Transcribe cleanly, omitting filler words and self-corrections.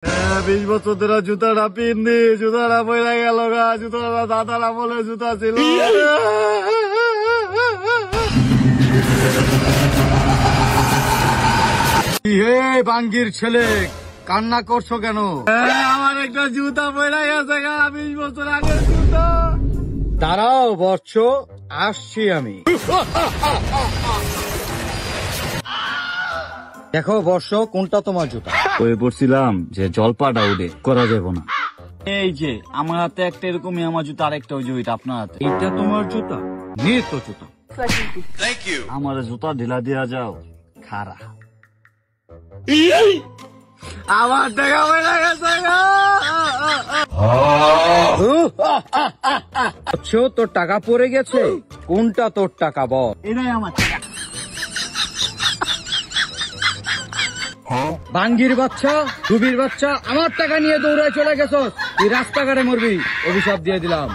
20 বছর ধরে জুতাটা পিন্দি, জুতাটা পয়লা গেল গা, জুতাটা দাদারা বলে জুতা ছিল। হে বাঙ্গির ছেলে, কান্না করছো কেন? আমার একটা জুতা পয়লা গেছে গা, 20 বছর আগে জুতা। দাঁড়াও বর্ষ, আসছি আমি। দেখো বর্ষ, কোনটা তোমার জুতা? ওই বলছিলাম যে জলপাটা উঠে করা যাবো না। এই যে আমার হাতে একটা এরকমই আমার জুতা, আরেকটা ওই যে ওইটা আপনার হাতে। এটা তোমার জুতা? নিয়ে তো জুতা। আমার জুতা ঢিলা দিয়া যাও, খারা। আমার টাকা বেড়ে গেছে। তোর টাকা পড়ে গেছে, কোনটা তোর টাকা বল? এটাই আমার টাকা। বাঙ্গির বাচ্চা, ডুবির বাচ্চা, আমার টাকা নিয়ে দৌড়ায় চলে গেছ। তুই রাস্তাঘাটে মরবি, অভিশাপ দিয়ে দিলাম।